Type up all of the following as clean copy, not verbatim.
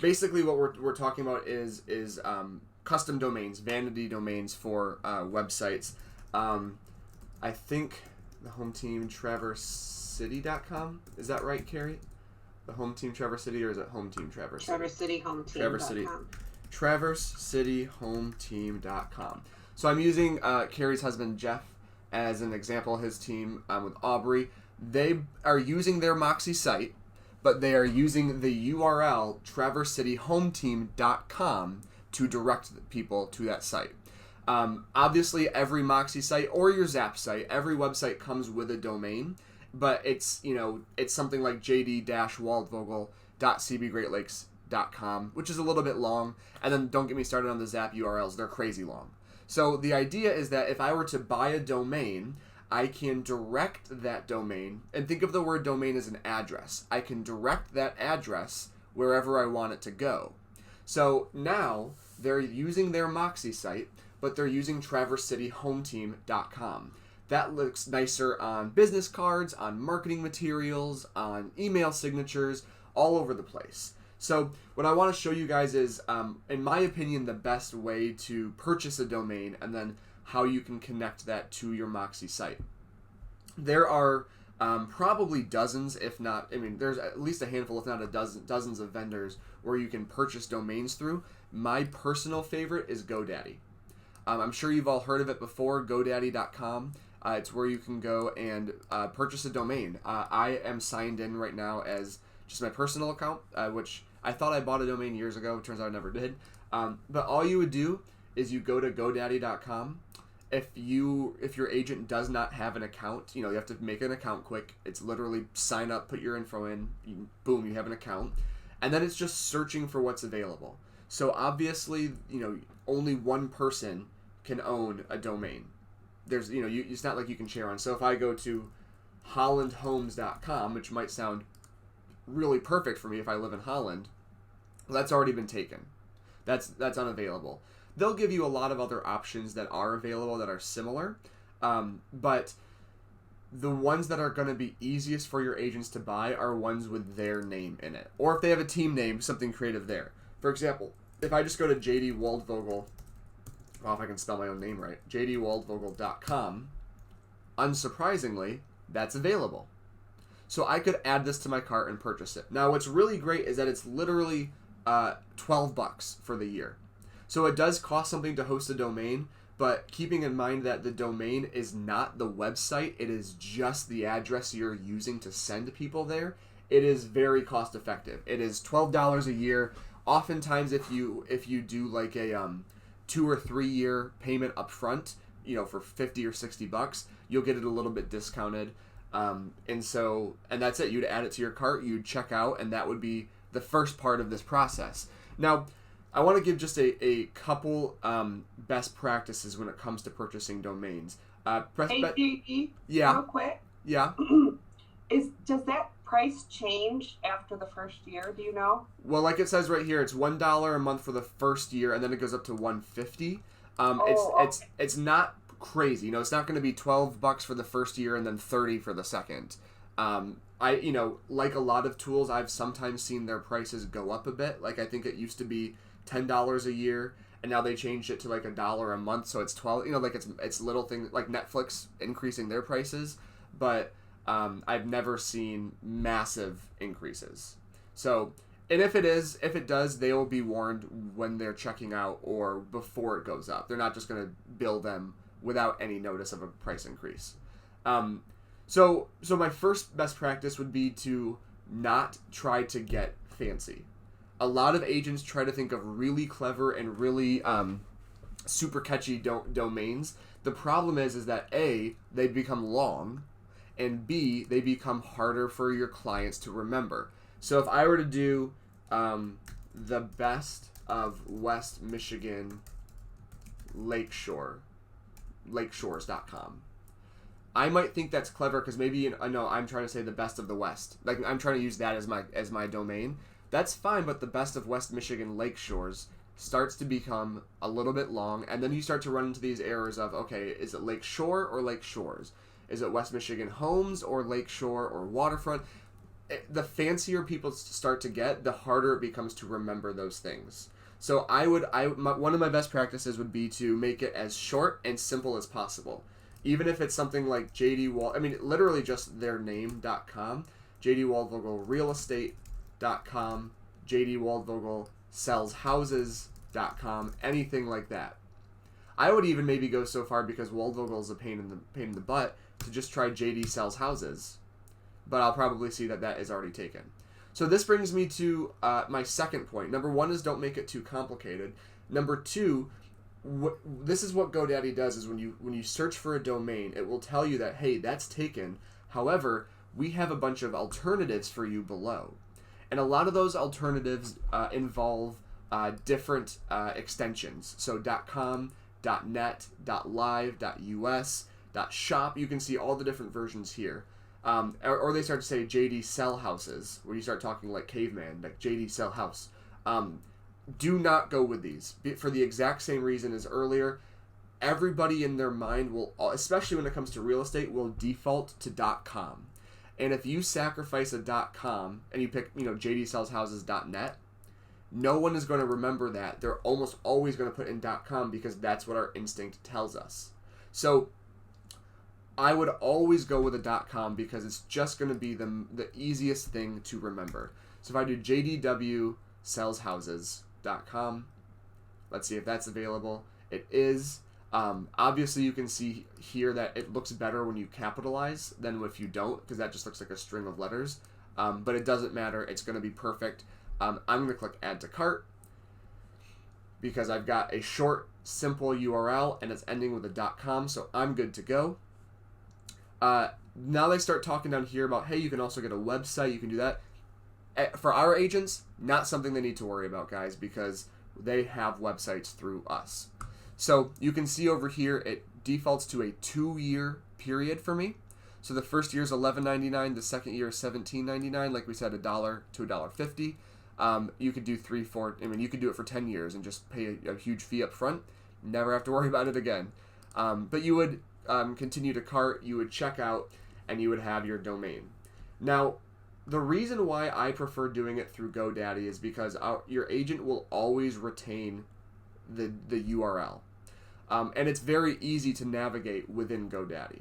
basically what we're talking about is custom domains, vanity domains for websites. I think the home team TraverseCity.com. Is that right, Carrie? The home team Traverse City, or is it home team Traverse City? TraverseCityHomeTeam.com. TraverseCityHomeTeam.com. So I'm using Carrie's husband Jeff as an example. His team with Aubrey. They are using their Moxie site, but they are using the URL TraverseCityHomeTeam.com to direct people to that site. Obviously, every Moxie site or your Zap site, every website comes with a domain, but it's something like jd-waldvogel.cbgreatlakes.com, which is a little bit long. And then don't get me started on the Zap URLs; they're crazy long. So the idea is that if I were to buy a domain, I can direct that domain, and think of the word domain as an address. I can direct that address wherever I want it to go. So now they're using their Moxie site, but they're using TraverseCityHomeTeam.com. That looks nicer on business cards, on marketing materials, on email signatures, all over the place. So what I want to show you guys is, in my opinion, the best way to purchase a domain, and then how you can connect that to your Moxie site. There are probably dozens, if not, there's at least a handful, if not dozens of vendors where you can purchase domains through. My personal favorite is Godaddy. I'm sure you've all heard of it before, GoDaddy.com. It's where you can go and purchase a domain. I am signed in right now as just my personal account, which I thought I bought a domain years ago. Turns out I never did. But all you would do is you go to GoDaddy.com. If your agent does not have an account, you have to make an account quick. It's literally sign up, put your info in, boom, you have an account. And then it's just searching for what's available. So obviously, only one person can own a domain. There's, it's not like you can share on. So if I go to hollandhomes.com, which might sound really perfect for me if I live in Holland, well, that's already been taken. That's unavailable. They'll give you a lot of other options that are available that are similar, but the ones that are going to be easiest for your agents to buy are ones with their name in it. Or if they have a team name, something creative there. For example, if I just go to JD Waldvogel, well, if I can spell my own name right, jdwaldvogel.com, unsurprisingly, that's available. So I could add this to my cart and purchase it. Now, what's really great is that it's literally $12 for the year. So it does cost something to host a domain, but keeping in mind that the domain is not the website, it is just the address you're using to send people there, it is very cost effective. It is $12 a year. Oftentimes, if you do like a 2 or 3 year payment up front, for $50 or $60, you'll get it a little bit discounted. And that's it. You'd add it to your cart, you'd check out, and that would be the first part of this process. Now, I want to give just a couple best practices when it comes to purchasing domains. Yeah. Real quick. Yeah. Does that price change after the first year? Do you know? Well, like it says right here, it's $1 a month for the first year, and then it goes up to $150. It's not crazy. It's not going to be $12 for the first year and then $30 for the second. Like a lot of tools, I've sometimes seen their prices go up a bit. Like I think it used to be $10 a year, and now they changed it to like $1 a month, so it's $12. Like it's little things like Netflix increasing their prices, but I've never seen massive increases. So, and if it does, they will be warned when they're checking out or before it goes up. They're not just going to bill them without any notice of a price increase. So my first best practice would be to not try to get fancy. A lot of agents try to think of really clever and really super catchy domains. The problem is that A, they become long, and B, they become harder for your clients to remember. So if I were to do the best of West Michigan lakeshores.com, I might think that's clever because maybe I'm trying to say the best of the West. Like I'm trying to use that as my domain. That's fine, but the best of West Michigan Lakeshores starts to become a little bit long, and then you start to run into these errors of, okay, is it Lakeshore or Lakeshores? Is it West Michigan Homes or Lakeshore or Waterfront? the fancier people start to get, the harder it becomes to remember those things. So one of my best practices would be to make it as short and simple as possible. Even if it's something like literally just their name.com, JD Waldvogel realestate.com, JD Waldvogel sells houses.com, anything like that. I would even maybe go so far, because Waldvogel is a pain in the butt, to just try JD sells houses. But I'll probably see that is already taken. So this brings me to my second point. Number one is don't make it too complicated. Number two, this is what GoDaddy does, is when you search for a domain, it will tell you that, hey, that's taken. However, we have a bunch of alternatives for you below. And a lot of those alternatives involve different extensions. So .com, .net, .live, .us, .shop, you can see all the different versions here. Or they start to say JD sell houses, where you start talking like caveman, like JD sell house. Do not go with these, for the exact same reason as earlier. Everybody in their mind will, especially when it comes to real estate, will default to .com. And if you sacrifice a .com and you pick, JD sells houses .net, no one is going to remember that. They're almost always going to put in .com, because that's what our instinct tells us. So I would always go with a .com, because it's just going to be the easiest thing to remember. So if I do JDW sells houses.com, let's see if that's available. It is. Obviously, you can see here that it looks better when you capitalize than if you don't, because that just looks like a string of letters. But it doesn't matter. It's going to be perfect. I'm going to click add to cart, because I've got a short, simple URL, and it's ending with a .com, so I'm good to go. Now they start talking down here about, hey, you can also get a website. You can do that. For our agents, not something they need to worry about, guys, because they have websites through us. So you can see over here, it defaults to a 2-year period for me. So the first year is $11.99. The second year is $17.99. Like we said, $1 to $1.50. You could do 3, 4. You could do it for 10 years and just pay a huge fee up front. Never have to worry about it again. But you would continue to cart, you would check out, and you would have your domain. Now, the reason why I prefer doing it through GoDaddy is because your agent will always retain the URL. And it's very easy to navigate within GoDaddy.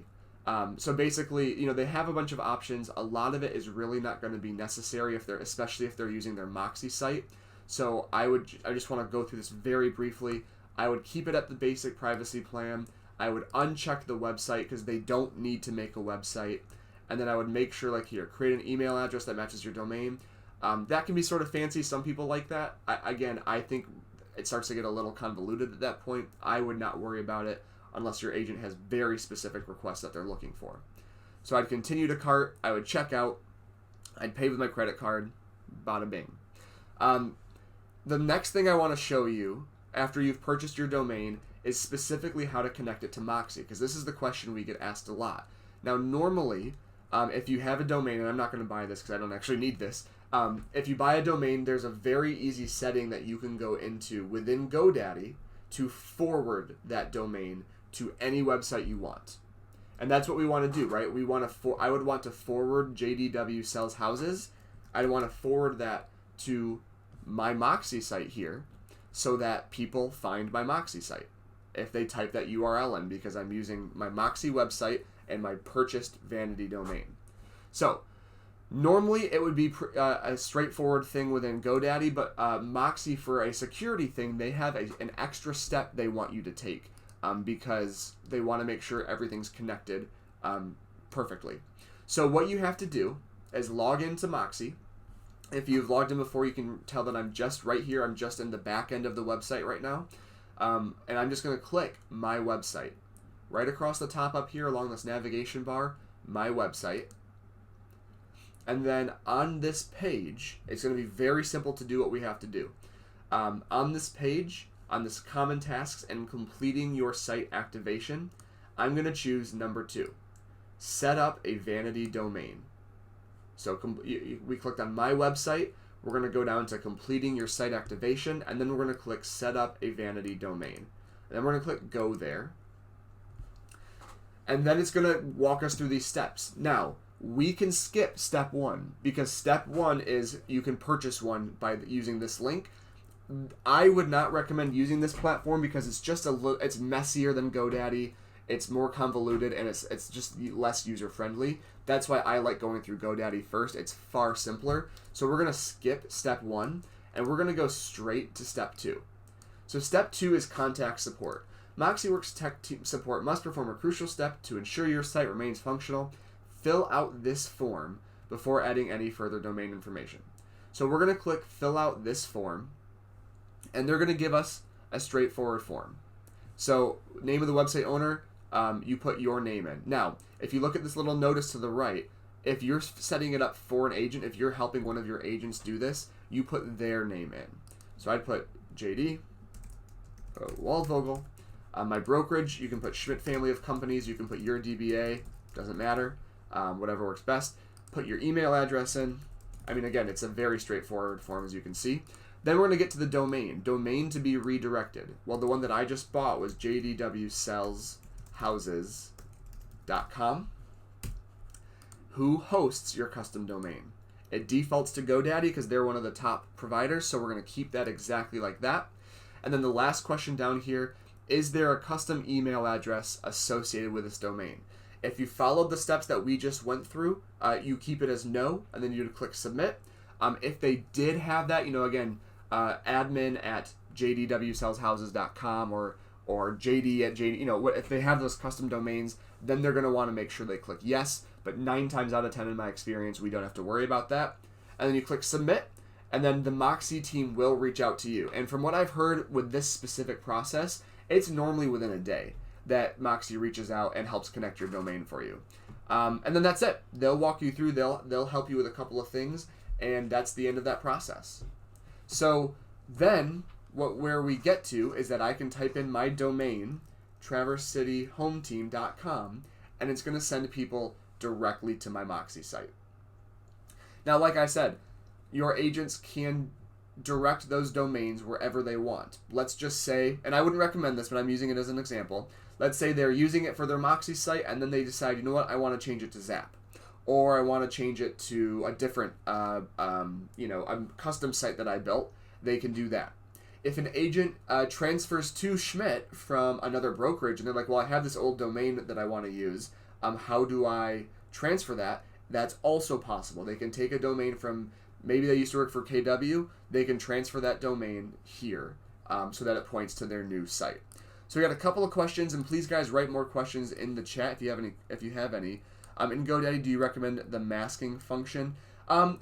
So basically, they have a bunch of options. A lot of it is really not going to be necessary, especially if they're using their Moxie site. So I just want to go through this very briefly. I would keep it at the basic privacy plan. I would uncheck the website, because they don't need to make a website. And then I would make sure, like here, create an email address that matches your domain. That can be sort of fancy. Some people like that. I think it starts to get a little convoluted at that point. I would not worry about it unless your agent has very specific requests that they're looking for. So I'd continue to cart. I would check out. I'd pay with my credit card. Bada bing. The next thing I want to show you after you've purchased your domain is specifically how to connect it to Moxie, because this is the question we get asked a lot. Now, normally, if you have a domain, and I'm not going to buy this because I don't actually need this, if you buy a domain, there's a very easy setting that you can go into within GoDaddy to forward that domain to any website you want. And that's what we want to do, right? I would want to forward JDW sells houses. I'd want to forward that to my Moxie site here, so that people find my Moxie site if they type that URL in, because I'm using my Moxie website and my purchased Vanity domain. So normally it would be a straightforward thing within GoDaddy, but Moxie, for a security thing, they have an extra step they want you to take, because they want to make sure everything's connected perfectly. So what you have to do is log into Moxie. If you've logged in before, you can tell that I'm just right here. I'm just in the back end of the website right now. And I'm just going to click my website. Right across the top up here along this navigation bar, my website. And then on this page, it's going to be very simple to do what we have to do. On this page, on this common tasks and completing your site activation, I'm going to choose number 2. Set up a vanity domain. So we clicked on my website. We're going to go down to completing your site activation, and then we're going to click set up a vanity domain. And then we're going to click go there. And then it's going to walk us through these steps. Now, we can skip step 1 because step 1 is you can purchase one by using this link. I would not recommend using this platform because it's just it's messier than GoDaddy. It's more convoluted and it's just less user friendly. That's why I like going through GoDaddy first. It's far simpler. So we're gonna skip step 1 and we're gonna go straight to step 2. So step 2 is contact support. MoxieWorks tech team support must perform a crucial step to ensure your site remains functional. Fill out this form before adding any further domain information. So we're going to click fill out this form, and they're going to give us a straightforward form. So name of the website owner, you put your name in. Now, if you look at this little notice to the right, if you're setting it up for an agent, if you're helping one of your agents do this, you put their name in. So I'd put JD, Waldvogel. My brokerage, you can put Schmidt family of companies, you can put your DBA, doesn't matter. Whatever works best. Put your email address in. I mean, again, it's a very straightforward form, as you can see. Then we're going to get to the domain. Domain to be redirected. Well, the one that I just bought was jdwsellshouses.com. Who hosts your custom domain? It defaults to GoDaddy because they're one of the top providers, so we're going to keep that exactly like that. And then the last question down here, is there a custom email address associated with this domain? If you followed the steps that we just went through, you keep it as no, and then you'd click submit. If they did have that, again, admin at jdwsellshouses.com or jd at jd, if they have those custom domains, then they're going to want to make sure they click yes. But 9 times out of 10 in my experience, we don't have to worry about that. And then you click submit, and then the Moxie team will reach out to you. And from what I've heard with this specific process, it's normally within a day that Moxie reaches out and helps connect your domain for you. And then that's it. They'll walk you through, they'll help you with a couple of things, and that's the end of that process. So then where we get to is that I can type in my domain, traversecityhometeam.com, and it's going to send people directly to my Moxie site. Now, like I said, your agents can direct those domains wherever they want. Let's just say, and I wouldn't recommend this, but I'm using it as an example. Let's say they're using it for their Moxie site, and then they decide, you know what, I want to change it to Zap, or I want to change it to a different, a custom site that I built. They can do that. If an agent transfers to Schmidt from another brokerage, and they're like, well, I have this old domain that I want to use. How do I transfer that? That's also possible. They can take a domain from, maybe they used to work for KW, they can transfer that domain here so that it points to their new site. So we got a couple of questions, and please guys write more questions in the chat if you have any. In GoDaddy, do you recommend the masking function? Tom,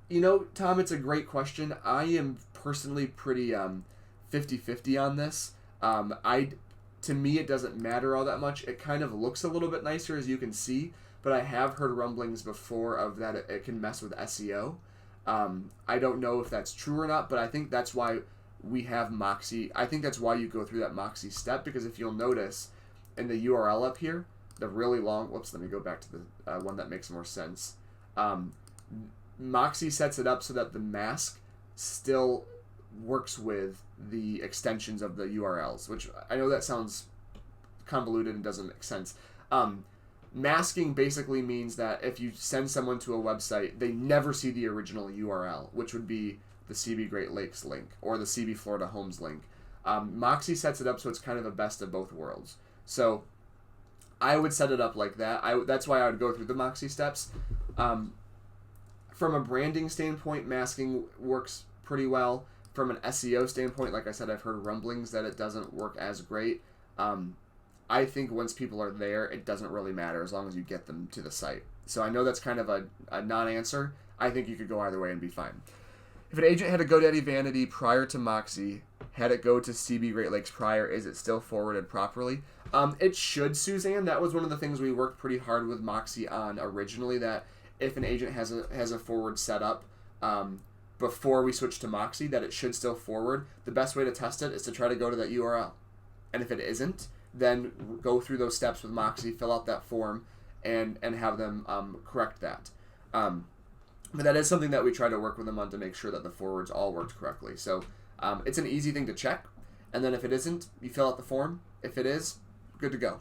it's a great question. I am personally pretty 50-50 on this. To me, it doesn't matter all that much. It kind of looks a little bit nicer, as you can see, but I have heard rumblings before of that it can mess with SEO. I don't know if that's true or not, but I think that's why we have Moxie. I think that's why you go through that Moxie step, because if you'll notice in the URL up here, the really long, let me go back to the one that makes more sense. Moxie sets it up so that the mask still works with the extensions of the URLs, which I know that sounds convoluted and doesn't make sense. Masking basically means that if you send someone to a website, they never see the original URL, which would be the CB Great Lakes link or the CB Florida Homes link. Moxie sets it up so it's kind of a best of both worlds. So I would set it up like that. That's why I would go through the Moxie steps. From a branding standpoint, masking works pretty well. From an SEO standpoint, like I said, I've heard rumblings that it doesn't work as great. I think once people are there, it doesn't really matter as long as you get them to the site. So I know that's kind of a non-answer. I think you could go either way and be fine. If an agent had a GoDaddy Vanity prior to Moxie, had it go to CB Great Lakes prior, is it still forwarded properly? It should, Suzanne. That was one of the things we worked pretty hard with Moxie on originally, that if an agent has a forward set up before we switch to Moxie, that it should still forward. The best way to test it is to try to go to that URL. And if it isn't, then go through those steps with Moxie, fill out that form, and have them correct that. But that is something that we try to work with them on to make sure that the forwards all worked correctly. So it's an easy thing to check. And then if it isn't, you fill out the form. If it is, good to go.